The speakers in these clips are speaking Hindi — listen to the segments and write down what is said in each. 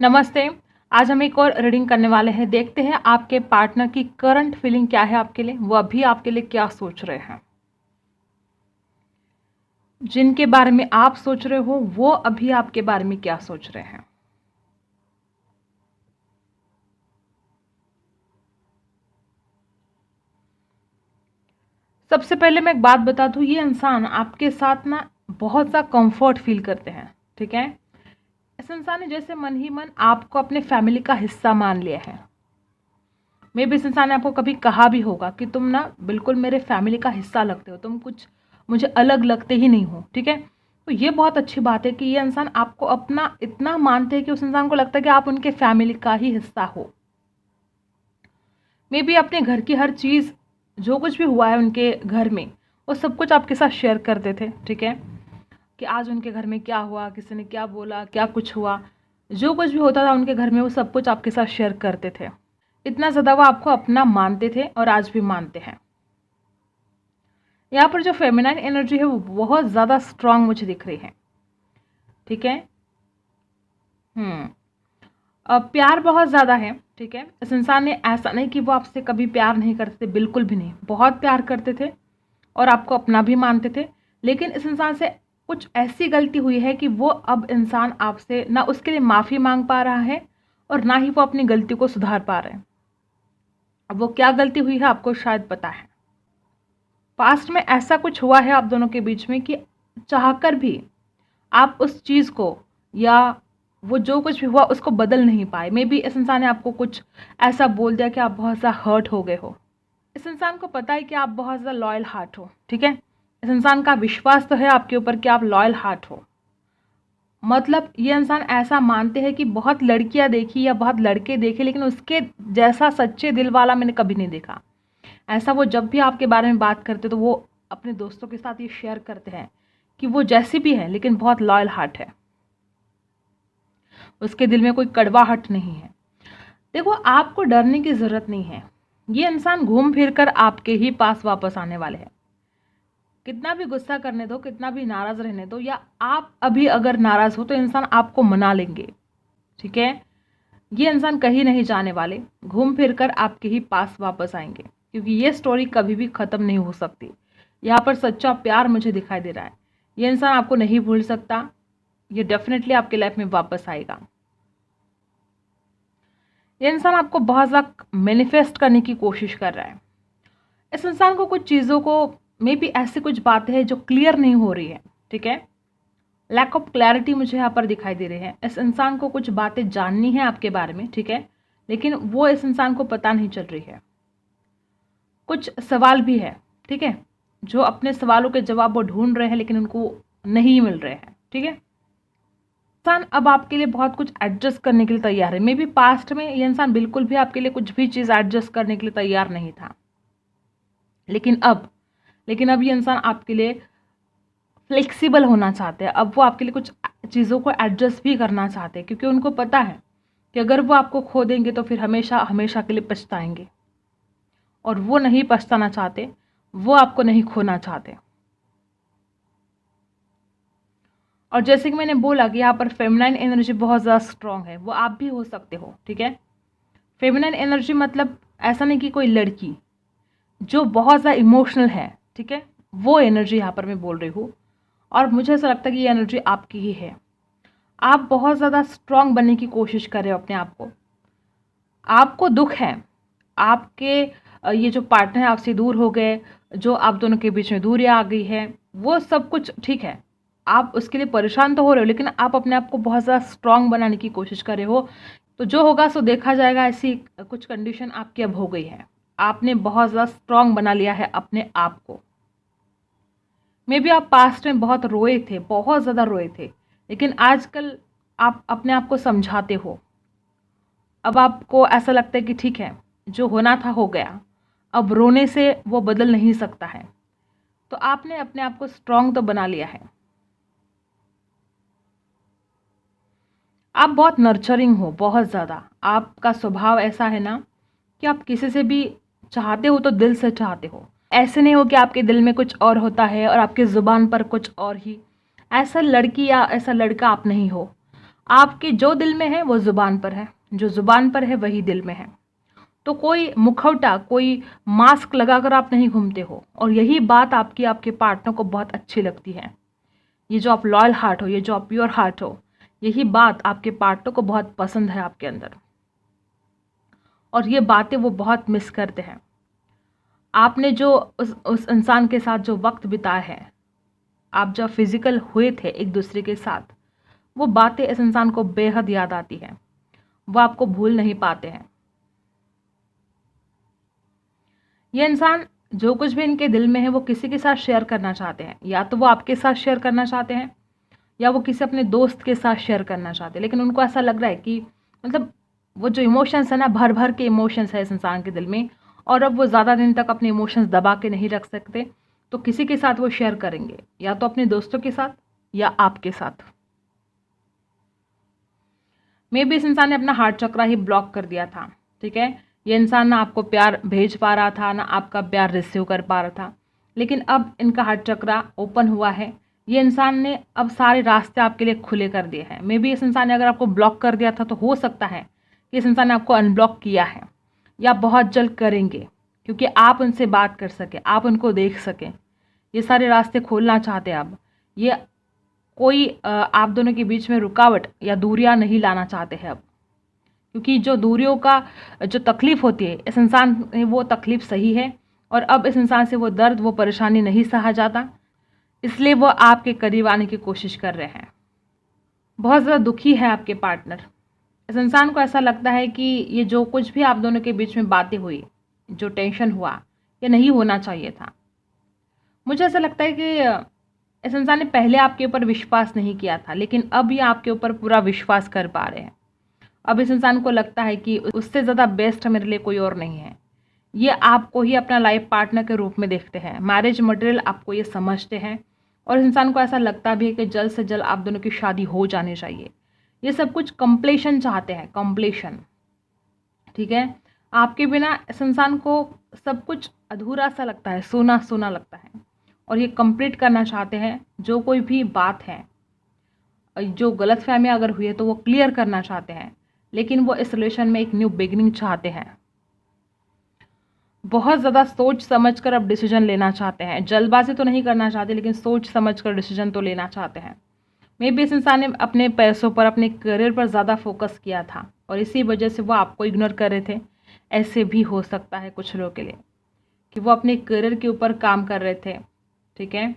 नमस्ते। आज हम एक और रीडिंग करने वाले हैं। देखते हैं आपके पार्टनर की करंट फीलिंग क्या है आपके लिए, वो अभी आपके लिए क्या सोच रहे हैं। जिनके बारे में आप सोच रहे हो वो अभी आपके बारे में क्या सोच रहे हैं। सबसे पहले मैं एक बात बता दूं, ये इंसान आपके साथ ना बहुत सा कंफर्ट फील करते हैं। ठीक है, इस इंसान ने जैसे मन ही मन आपको अपने फैमिली का हिस्सा मान लिया है। मे बी इस इंसान ने आपको कभी कहा भी होगा कि तुम ना बिल्कुल मेरे फैमिली का हिस्सा लगते हो, तुम कुछ मुझे अलग लगते ही नहीं हो। ठीक है, तो ये बहुत अच्छी बात है कि ये इंसान आपको अपना इतना मानते हैं कि उस इंसान को लगता है कि आप उनके फैमिली का ही हिस्सा हो। मे बी अपने घर की हर चीज़, जो कुछ भी हुआ है उनके घर में, वो सब कुछ आपके साथ शेयर करते थे। ठीक है, कि आज उनके घर में क्या हुआ, किसी ने क्या बोला, क्या कुछ हुआ, जो कुछ भी होता था उनके घर में वो सब कुछ आपके साथ शेयर करते थे। इतना ज़्यादा वो आपको अपना मानते थे और आज भी मानते हैं। यहाँ पर जो फेमिनाइन एनर्जी है वो बहुत ज़्यादा स्ट्रांग मुझे दिख रही है। ठीक है, अब प्यार बहुत ज़्यादा है। ठीक है, इस इंसान ने ऐसा नहीं कि वो आपसे कभी प्यार नहीं करते थे, बिल्कुल भी नहीं, बहुत प्यार करते थे और आपको अपना भी मानते थे। लेकिन इस इंसान से कुछ ऐसी गलती हुई है कि वो अब इंसान आपसे ना उसके लिए माफ़ी मांग पा रहा है और ना ही वो अपनी गलती को सुधार पा रहे हैं। अब वो क्या गलती हुई है आपको शायद पता है। पास्ट में ऐसा कुछ हुआ है आप दोनों के बीच में कि चाहकर भी आप उस चीज़ को या वो जो कुछ भी हुआ उसको बदल नहीं पाए। मे बी इस इंसान ने आपको कुछ ऐसा बोल दिया कि आप बहुत ज़्यादा हर्ट हो गए हो। इस इंसान को पता है कि आप बहुत ज़्यादा लॉयल हार्ट हो। ठीक है, इस इंसान का विश्वास तो है आपके ऊपर कि आप लॉयल हार्ट हो। मतलब ये इंसान ऐसा मानते हैं कि बहुत लड़कियां देखी या बहुत लड़के देखे, लेकिन उसके जैसा सच्चे दिल वाला मैंने कभी नहीं देखा। ऐसा वो जब भी आपके बारे में बात करते तो वो अपने दोस्तों के साथ ये शेयर करते हैं कि वो जैसी भी है लेकिन बहुत लॉयल हार्ट है, उसके दिल में कोई कड़वाहट नहीं है। देखो, आपको डरने की ज़रूरत नहीं है। ये इंसान घूम फिर कर आपके ही पास वापस आने वाले हैं। कितना भी गुस्सा करने दो, कितना भी नाराज़ रहने दो, या आप अभी अगर नाराज़ हो तो इंसान आपको मना लेंगे। ठीक है, ये इंसान कहीं नहीं जाने वाले, घूम फिर कर आपके ही पास वापस आएंगे, क्योंकि ये स्टोरी कभी भी ख़त्म नहीं हो सकती। यहाँ पर सच्चा प्यार मुझे दिखाई दे रहा है। ये इंसान आपको नहीं भूल सकता, ये डेफिनेटली आपके लाइफ में वापस आएगा। ये इंसान आपको बहुत ज़्यादा मैनिफेस्ट करने की कोशिश कर रहा है। इस इंसान को कुछ चीज़ों को, मे बी ऐसी कुछ बातें हैं जो क्लियर नहीं हो रही है। ठीक है, लैक ऑफ क्लैरिटी मुझे यहाँ पर दिखाई दे रही है। इस इंसान को कुछ बातें जाननी है आपके बारे में। ठीक है, लेकिन वो इस इंसान को पता नहीं चल रही है। कुछ सवाल भी है, ठीक है, जो अपने सवालों के जवाब वो ढूंढ रहे हैं लेकिन उनको नहीं मिल रहे हैं। ठीक है, इंसान अब आपके लिए बहुत कुछ एडजस्ट करने के लिए तैयार है। मे बी पास्ट में ये इंसान बिल्कुल भी आपके लिए कुछ भी चीज़ एडजस्ट करने के लिए तैयार नहीं था, लेकिन अब ये इंसान आपके लिए फ्लेक्सिबल होना चाहते हैं। अब वो आपके लिए कुछ चीज़ों को एडजस्ट भी करना चाहते हैं, क्योंकि उनको पता है कि अगर वो आपको खो देंगे तो फिर हमेशा हमेशा के लिए पछताएंगे, और वो नहीं पछताना चाहते, वो आपको नहीं खोना चाहते। और जैसे कि मैंने बोला कि यहाँ पर फेमिनाइन एनर्जी बहुत ज़्यादा स्ट्रांग है, वो आप भी हो सकते हो। ठीक है, फेमिनाइन एनर्जी मतलब ऐसा नहीं कि कोई लड़की जो बहुत ज़्यादा इमोशनल है। ठीक है, वो एनर्जी यहाँ पर मैं बोल रही हूँ, और मुझे ऐसा लगता है कि ये एनर्जी आपकी ही है। आप बहुत ज़्यादा स्ट्रांग बनने की कोशिश कर रहे हो अपने आप को। आपको दुख है, आपके ये जो पार्टनर है आपसे दूर हो गए, जो आप दोनों के बीच में दूरियां आ गई है, वो सब कुछ ठीक है। आप उसके लिए परेशान तो हो रहे हो, लेकिन आप अपने आप को बहुत ज़्यादा स्ट्रांग बनाने की कोशिश कर रहे हो। तो जो होगा सो देखा जाएगा, ऐसी कुछ कंडीशन आपकी अब हो गई है। आपने बहुत ज़्यादा स्ट्रांग बना लिया है अपने आप को। मे बी आप पास्ट में बहुत रोए थे, बहुत ज़्यादा रोए थे, लेकिन आजकल आप अपने आप को समझाते हो। अब आपको ऐसा लगता है कि ठीक है, जो होना था हो गया, अब रोने से वो बदल नहीं सकता है। तो आपने अपने आप को स्ट्रांग तो बना लिया है। आप बहुत नर्चरिंग हो, बहुत ज़्यादा। आपका स्वभाव ऐसा है ना कि आप किसी से भी चाहते हो तो दिल से चाहते हो। ऐसे नहीं हो कि आपके दिल में कुछ और होता है और आपकी ज़ुबान पर कुछ और ही। ऐसा लड़की या ऐसा लड़का आप नहीं हो। आपके जो दिल में है वो ज़ुबान पर है, जो ज़ुबान पर है वही दिल में है। तो कोई मुखौटा, कोई मास्क लगाकर आप नहीं घूमते हो, और यही बात आपकी आपके पार्टनर को बहुत अच्छी लगती है। ये जो आप लॉयल हार्ट हो, ये जो आप प्योर हार्ट हो, यही बात आपके पार्टनर को बहुत पसंद है आपके अंदर, और ये बातें वो बहुत मिस करते हैं। आपने जो उस इंसान के साथ जो वक्त बिताया है, आप जब फिजिकल हुए थे एक दूसरे के साथ, वो बातें इस इंसान को बेहद याद आती हैं, वो आपको भूल नहीं पाते हैं। ये इंसान जो कुछ भी इनके दिल में है वो किसी के साथ शेयर करना चाहते हैं, या तो वो आपके साथ शेयर करना चाहते हैं या वो किसी अपने दोस्त के साथ शेयर करना चाहते हैं। लेकिन उनको ऐसा लग रहा है कि मतलब वो जो इमोशंस है ना, भर भर के इमोशंस है इस इंसान के दिल में, और अब वो ज़्यादा दिन तक अपने इमोशंस दबा के नहीं रख सकते, तो किसी के साथ वो शेयर करेंगे, या तो अपने दोस्तों के साथ या आपके साथ। मे बी इस इंसान ने अपना हार्ट चक्रा ही ब्लॉक कर दिया था, ठीक है। ये इंसान ना आपको प्यार भेज पा रहा था, ना आपका प्यार रिसीव कर पा रहा था, लेकिन अब इनका हार्ट चक्रा ओपन हुआ है। ये इंसान ने अब सारे रास्ते आपके लिए खुले कर दिए हैं। मे बी इस इंसान ने अगर आपको ब्लॉक कर दिया था तो हो सकता है कि इस इंसान ने आपको अनब्लॉक किया है, या बहुत जल्द करेंगे, क्योंकि आप उनसे बात कर सकें, आप उनको देख सकें। ये सारे रास्ते खोलना चाहते हैं अब। ये कोई आप दोनों के बीच में रुकावट या दूरियां नहीं लाना चाहते हैं अब, क्योंकि जो दूरियों का जो तकलीफ़ होती है, इस इंसान में वो तकलीफ़ सही है, और अब इस इंसान से वो दर्द, वो परेशानी नहीं सहा जाता, इसलिए वो आपके करीब आने की कोशिश कर रहे हैं। बहुत ज़्यादा दुखी है आपके पार्टनर। इस इंसान को ऐसा लगता है कि ये जो कुछ भी आप दोनों के बीच में बातें हुई, जो टेंशन हुआ, ये नहीं होना चाहिए था। मुझे ऐसा लगता है कि इस इंसान ने पहले आपके ऊपर विश्वास नहीं किया था, लेकिन अब ये आपके ऊपर पूरा विश्वास कर पा रहे हैं। अब इस इंसान को लगता है कि उससे ज़्यादा बेस्ट मेरे लिए कोई और नहीं है। ये आपको ही अपना लाइफ पार्टनर के रूप में देखते हैं, मैरिज मटेरियल आपको ये समझते हैं, और इस इंसान को ऐसा लगता भी है कि जल्द से जल्द आप दोनों की शादी हो जानी चाहिए। ये सब कुछ कंप्लीशन चाहते हैं, कंप्लीशन, ठीक है। आपके बिना इस इंसान को सब कुछ अधूरा सा लगता है, सूना सूना लगता है, और ये कंप्लीट करना चाहते हैं। जो कोई भी बात है, जो गलतफहमी अगर हुई है तो वो क्लियर करना चाहते हैं, लेकिन वो इस रिलेशन में एक न्यू बिगिनिंग चाहते हैं। बहुत ज़्यादा सोच समझ कर अब डिसीजन लेना चाहते हैं। जल्दबाजी तो नहीं करना चाहते, लेकिन सोच समझ कर डिसीजन तो लेना चाहते हैं। मे बी इस इंसान ने अपने पैसों पर, अपने करियर पर ज़्यादा फोकस किया था, और इसी वजह से वो आपको इग्नोर कर रहे थे। ऐसे भी हो सकता है कुछ लोगों के लिए कि वो अपने करियर के ऊपर काम कर रहे थे, ठीक है।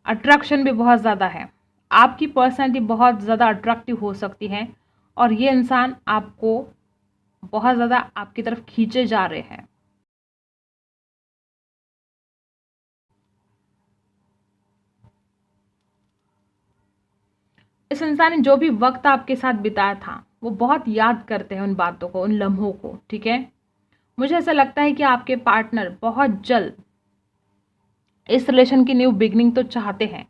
अट्रैक्शन भी बहुत ज़्यादा है, आपकी पर्सनैलिटी बहुत ज़्यादा अट्रैक्टिव हो सकती है, और ये इंसान आपको बहुत ज़्यादा आपकी तरफ खींचे जा रहे हैं। इस इंसान ने जो भी वक्त आपके साथ बिताया था, वो बहुत याद करते हैं उन बातों को, उन लम्हों को, ठीक है। मुझे ऐसा लगता है कि आपके पार्टनर बहुत जल्द इस रिलेशन की न्यू बिगनिंग तो चाहते हैं।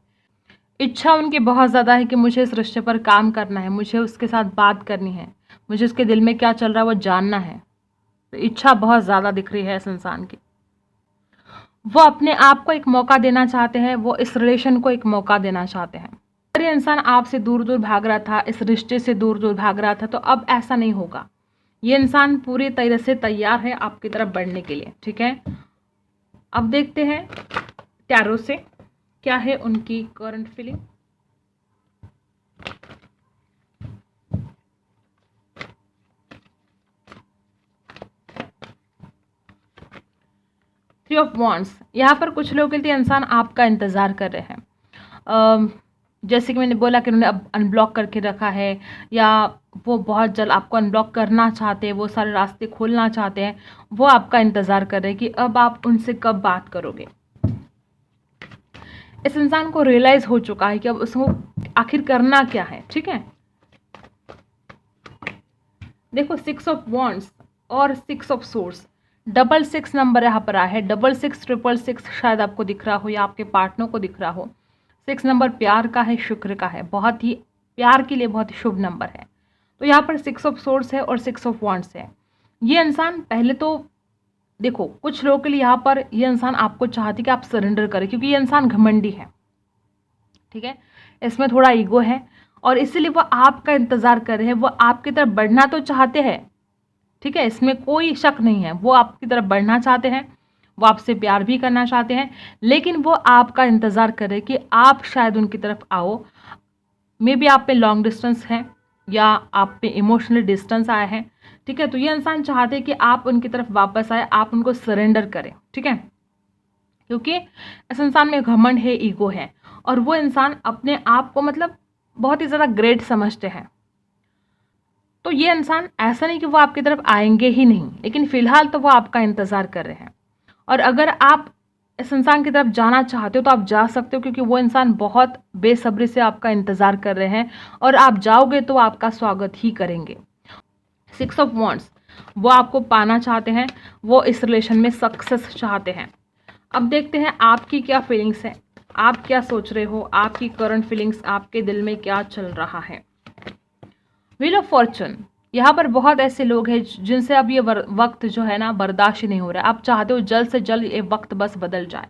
इच्छा उनकी बहुत ज़्यादा है कि मुझे इस रिश्ते पर काम करना है, मुझे उसके साथ बात करनी है, मुझे उसके दिल में क्या चल रहा है वो जानना है। तो इच्छा बहुत ज़्यादा दिख रही है इस इंसान की। वो अपने आप को एक मौका देना चाहते हैं, वो इस रिलेशन को एक मौका देना चाहते हैं। अगर ये इंसान आपसे दूर दूर भाग रहा था, इस रिश्ते से दूर दूर भाग रहा था, तो अब ऐसा नहीं होगा। ये इंसान पूरी तरह से तैयार है आपकी तरफ बढ़ने के लिए, ठीक है। अब देखते हैं टैरो से क्या है उनकी current feeling. Three of wands, यहाँ पर कुछ लोगों के लिए इंसान आपका इंतज़ार कर रहे हैं। जैसे कि मैंने बोला कि उन्होंने अब अनब्लॉक करके रखा है, या वो बहुत जल्द आपको अनब्लॉक करना चाहते हैं, वो सारे रास्ते खोलना चाहते हैं। वो आपका इंतज़ार कर रहे हैं कि अब आप उनसे कब बात करोगे। इस इंसान को रियलाइज़ हो चुका है कि अब उसको आखिर करना क्या है, ठीक है। देखो 6 ऑफ वॉन्ड्स और 6 ऑफ सोर्स, 666 नंबर यहाँ पर आया है। 6666 शायद आपको दिख रहा हो या आपके पार्टनर को दिख रहा हो। 6 नंबर प्यार का है, शुक्र का है, बहुत ही प्यार के लिए बहुत ही शुभ नंबर है। तो यहाँ पर 6 ऑफ सोर्स है और 6 ऑफ वॉन्ड्स है। ये इंसान पहले तो देखो, कुछ लोगों के लिए यहाँ पर ये इंसान आपको चाहती कि आप सरेंडर करें, क्योंकि ये इंसान घमंडी है, ठीक है। इसमें थोड़ा ईगो है और इसीलिए वो आपका इंतज़ार कर रहे हैं। वो आपकी तरफ बढ़ना तो चाहते हैं, ठीक है, इसमें कोई शक नहीं है, वो आपकी तरफ बढ़ना चाहते हैं, वो आपसे प्यार भी करना चाहते हैं, लेकिन वो आपका इंतज़ार कर रहे हैं कि आप शायद उनकी तरफ आओ। मे बी आप पे लॉन्ग डिस्टेंस है या आप पे इमोशनली डिस्टेंस आया है, ठीक है। तो ये इंसान चाहते हैं कि आप उनकी तरफ वापस आए, आप उनको सरेंडर करें, ठीक है, क्योंकि इस इंसान में घमंड है, ईगो है, और वो इंसान अपने आप को मतलब बहुत ही ज़्यादा ग्रेट समझते हैं। तो ये इंसान ऐसा नहीं कि वो आपकी तरफ आएंगे ही नहीं, लेकिन फिलहाल तो वो आपका इंतज़ार कर रहे हैं। और अगर आप इस इंसान की तरफ जाना चाहते हो तो आप जा सकते हो, क्योंकि वो इंसान बहुत बेसब्री से आपका इंतज़ार कर रहे हैं और आप जाओगे तो आपका स्वागत ही करेंगे। 6 ऑफ वॉन्ड्स, वो आपको पाना चाहते हैं, वो इस रिलेशन में सक्सेस चाहते हैं। अब देखते हैं आपकी क्या फीलिंग्स है, आप क्या सोच रहे हो, आपकी करंट फीलिंग्स, आपके दिल में क्या चल रहा है। व्हील ऑफ फॉर्चून, यहाँ पर बहुत ऐसे लोग हैं जिनसे अब ये वक्त जो है ना बर्दाश्त नहीं हो रहा है। आप चाहते हो जल्द से जल्द ये वक्त बस बदल जाए।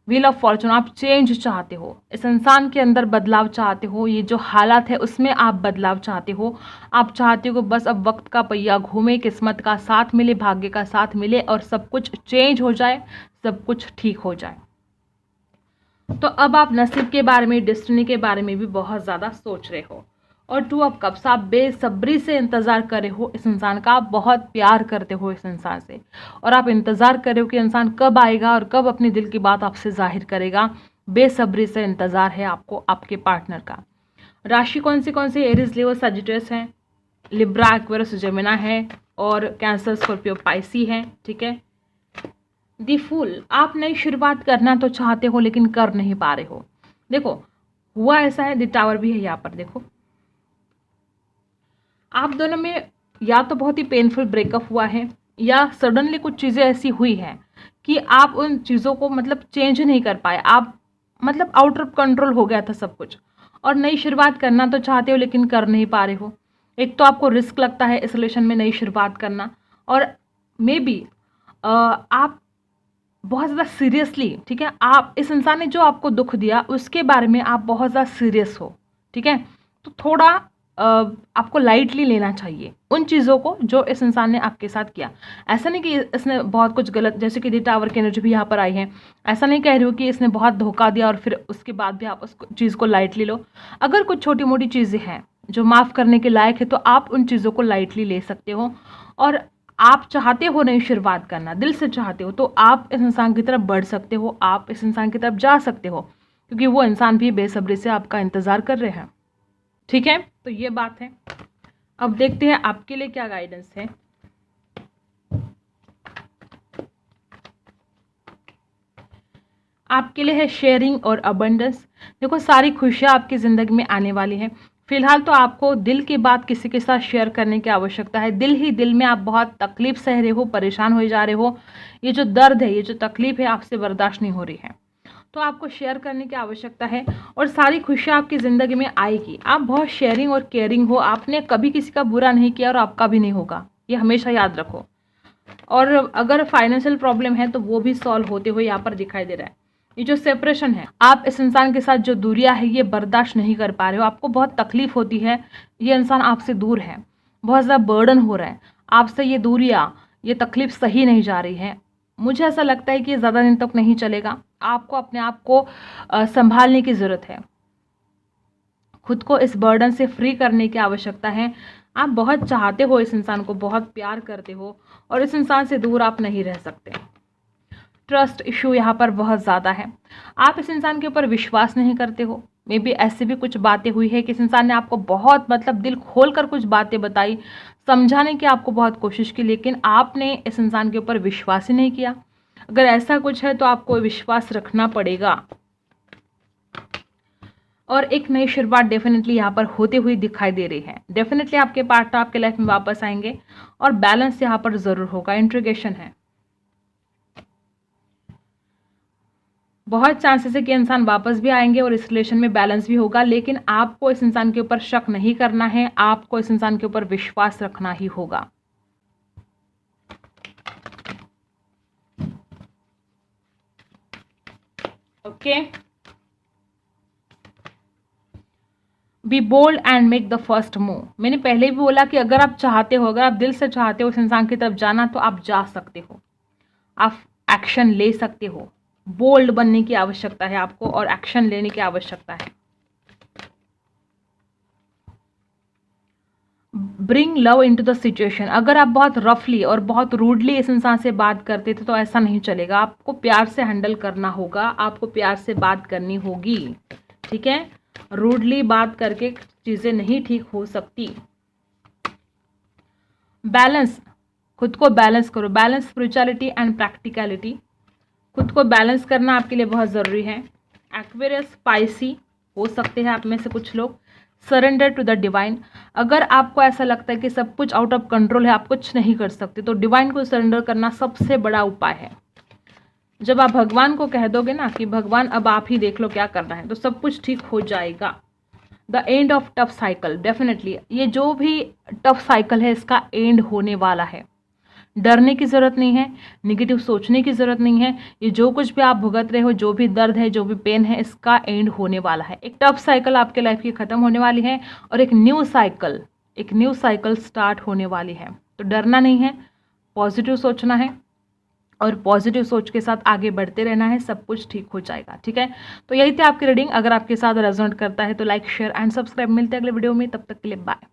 व्हील ऑफ फॉर्चून, आप चेंज चाहते हो, इस इंसान के अंदर बदलाव चाहते हो, ये जो हालात है उसमें आप बदलाव चाहते हो। आप चाहते हो बस अब वक्त का पहिया घूमे, किस्मत का साथ मिले, भाग्य का साथ मिले और सब कुछ चेंज हो जाए, सब कुछ ठीक हो जाए। तो अब आप नसीब के बारे में, डेस्टिनी के बारे में भी बहुत ज़्यादा सोच रहे हो। और 2 ऑफ कप्स, आप बेसब्री से इंतज़ार कर रहे हो इस इंसान का, आप बहुत प्यार करते हो इस इंसान से और आप इंतज़ार कर रहे हो कि इंसान कब आएगा और कब अपने दिल की बात आपसे जाहिर करेगा। बेसब्री से इंतज़ार है आपको आपके पार्टनर का। राशि कौन सी एरीज, लियो, सजिटेरियस है, लिब्रा, एक्वेरियस, जेमिनी है और कैंसर, स्कॉर्पियो, पाइसी है, ठीक है। दी फूल, आप नई शुरुआत करना तो चाहते हो लेकिन कर नहीं पा रहे हो। देखो हुआ ऐसा है, दी टावर भी है यहाँ पर। देखो आप दोनों में या तो बहुत ही पेनफुल ब्रेकअप हुआ है या सडनली कुछ चीज़ें ऐसी हुई हैं कि आप उन चीज़ों को मतलब चेंज नहीं कर पाए। आप मतलब आउट ऑफ कंट्रोल हो गया था सब कुछ, और नई शुरुआत करना तो चाहते हो लेकिन कर नहीं पा रहे हो। एक तो आपको रिस्क लगता है इस रिलेशन में नई शुरुआत करना, और मे बी आप बहुत ज़्यादा सीरियसली, ठीक है, आप इस इंसान ने जो आपको दुख दिया उसके बारे में आप बहुत ज़्यादा सीरियस हो, ठीक है। तो थोड़ा आपको लाइटली लेना चाहिए उन चीज़ों को जो इस इंसान ने आपके साथ किया। ऐसा नहीं कि इसने बहुत कुछ गलत, जैसे कि दी टावर की एनर्जी भी यहाँ पर आई है, ऐसा नहीं कह रही हो कि इसने बहुत धोखा दिया और फिर उसके बाद भी आप उस चीज़ को लाइटली लो। अगर कुछ छोटी मोटी चीज़ें हैं जो माफ़ करने के लायक है तो आप उन चीज़ों को लाइटली ले सकते हो। और आप चाहते हो नई शुरुआत करना, दिल से चाहते हो, तो आप इस इंसान की तरफ बढ़ सकते हो, आप इस इंसान की तरफ जा सकते हो, क्योंकि वो इंसान भी बेसब्री से आपका इंतज़ार कर रहे हैं, ठीक है। तो ये बात है। अब देखते हैं आपके लिए क्या गाइडेंस है। आपके लिए है शेयरिंग और अबंडेंस। देखो सारी खुशियाँ आपकी ज़िंदगी में आने वाली हैं। फिलहाल तो आपको दिल की बात किसी के साथ शेयर करने की आवश्यकता है। दिल ही दिल में आप बहुत तकलीफ सह रहे हो, परेशान हो जा रहे हो, ये जो दर्द है, ये जो तकलीफ है आपसे बर्दाश्त नहीं हो रही है, तो आपको शेयर करने की आवश्यकता है और सारी खुशियाँ आपकी ज़िंदगी में आएगी। आप बहुत शेयरिंग और केयरिंग हो, आपने कभी किसी का बुरा नहीं किया और आपका भी नहीं होगा, ये हमेशा याद रखो। और अगर फाइनेंशियल प्रॉब्लम है तो वो भी सॉल्व होते हुए यहाँ पर दिखाई दे रहा है। ये जो सेपरेशन है, आप इस इंसान के साथ जो दूरियां है ये बर्दाश्त नहीं कर पा रहे हो, आपको बहुत तकलीफ होती है, ये इंसान आपसे दूर है, बहुत ज़्यादा बर्डन हो रहा है आपसे, ये दूरियां, ये तकलीफ सही नहीं जा रही है। मुझे ऐसा लगता है कि ये ज़्यादा दिन तक नहीं चलेगा। आपको अपने आप को संभालने की ज़रूरत है, खुद को इस बर्डन से फ्री करने की आवश्यकता है। आप बहुत चाहते हो इस इंसान को, बहुत प्यार करते हो और इस इंसान से दूर आप नहीं रह सकते। ट्रस्ट इशू यहाँ पर बहुत ज़्यादा है, आप इस इंसान के ऊपर विश्वास नहीं करते हो। मे बी ऐसी भी कुछ बातें हुई है कि इस इंसान ने आपको बहुत मतलब दिल खोल कर कुछ बातें बताई, समझाने की आपको बहुत कोशिश की, लेकिन आपने इस इंसान के ऊपर विश्वास ही नहीं किया। अगर ऐसा कुछ है तो आपको विश्वास रखना पड़ेगा और एक नई शुरुआत डेफिनेटली यहाँ पर होते हुए दिखाई दे रही है। डेफिनेटली आपके पार्टनर आपके लाइफ में वापस आएंगे और बैलेंस यहाँ पर ज़रूर होगा। इंट्रीगेशन है, बहुत चांसेस है कि इंसान वापस भी आएंगे और इस रिलेशन में बैलेंस भी होगा, लेकिन आपको इस इंसान के ऊपर शक नहीं करना है, आपको इस इंसान के ऊपर विश्वास रखना ही होगा। Okay be bold and make the first move. मैंने पहले भी बोला कि अगर आप चाहते हो, अगर आप दिल से चाहते हो उस इंसान की तरफ जाना, तो आप जा सकते हो, आप एक्शन ले सकते हो। बोल्ड बनने की आवश्यकता है आपको और एक्शन लेने की आवश्यकता है। Bring love into the situation. अगर आप बहुत रफली और बहुत रूडली इस इंसान से बात करते थे तो ऐसा नहीं चलेगा, आपको प्यार से हैंडल करना होगा, आपको प्यार से बात करनी होगी, ठीक है। रूडली बात करके चीज़ें नहीं ठीक हो सकती। बैलेंस, खुद को बैलेंस करो। Balance spirituality and practicality. खुद को बैलेंस करना आपके लिए बहुत ज़रूरी है। एक्वेरियस, स्पाइसी हो सकते हैं आप में से कुछ लोग। Surrender to the divine. अगर आपको ऐसा लगता है कि सब कुछ आउट ऑफ कंट्रोल है, आप कुछ नहीं कर सकते, तो डिवाइन को सरेंडर करना सबसे बड़ा उपाय है। जब आप भगवान को कह दोगे ना कि भगवान अब आप ही देख लो क्या करना है, तो सब कुछ ठीक हो जाएगा। The end of tough cycle. Definitely ये जो भी टफ साइकिल है इसका एंड होने वाला है। डरने की ज़रूरत नहीं है, निगेटिव सोचने की ज़रूरत नहीं है। ये जो कुछ भी आप भुगत रहे हो, जो भी दर्द है, जो भी पेन है, इसका एंड होने वाला है। एक टफ साइकिल आपके लाइफ की ख़त्म होने वाली है और एक न्यू साइकिल स्टार्ट होने वाली है। तो डरना नहीं है, पॉजिटिव सोचना है और पॉजिटिव सोच के साथ आगे बढ़ते रहना है, सब कुछ ठीक हो जाएगा, ठीक है। तो यही थी आपकी रीडिंग। अगर आपके साथ रेजोनेट करता है तो लाइक, शेयर एंड सब्सक्राइब। मिलते हैं अगले वीडियो में, तब तक के लिए बाय।